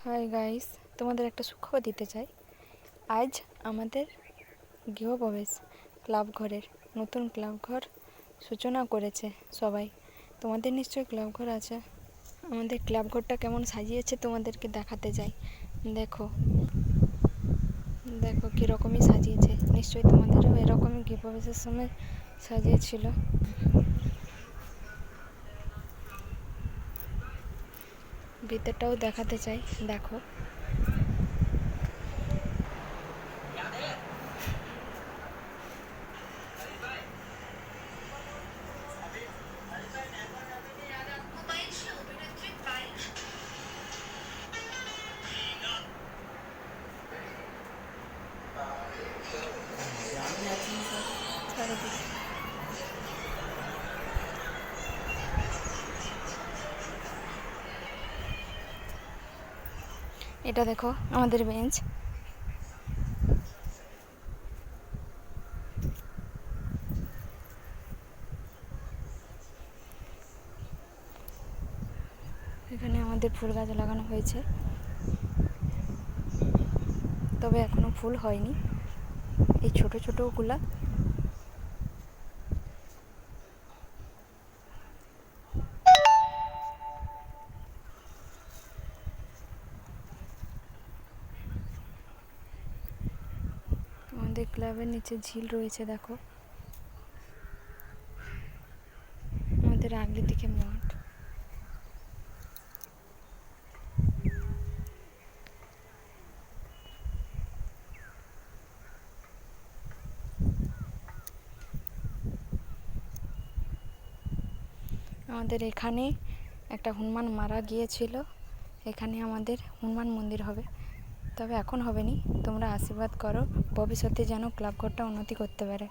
Hi guys, তোমাদের একটা সুখবর দিতে চাই। আজ আমাদের গৃহপ্রবেশ ক্লাব ঘরের নতুন ক্লাব ঘর সূচনা করেছে সবাই। তোমাদের নিশ্চয়ই ক্লাব ঘর আছে। আমাদের ক্লাব ঘরটা কেমন সাজিয়েছে তোমাদেরকে দেখাতে যাই। দেখো দেখো কীরকমই সাজিয়েছে। নিশ্চয়ই তোমাদেরও এরকমই গৃহপ্রবেশের সময় সাজিয়েছিল। ভিতরটাও দেখাতে চাই, দেখো। এটা দেখো আমাদের বেঞ্চ। এখানে আমাদের ফুল গাছ লাগানো হয়েছে, তবে এখনো ফুল হয়নি। এই ছোট ছোটগুলা আমাদের ক্লাবের নিচে ঝিল রয়েছে, দেখো। আমাদের আগের দিকে মাঠ। আমাদের এখানে একটা হনুমান মারা গিয়েছিল। এখানে আমাদের হনুমান মন্দির হবে, তবে এখন হবে নি। তোমরা আশীর্বাদ করো ভবিষ্যতে যেন ক্লাব ঘরটা উন্নতি করতে পারে।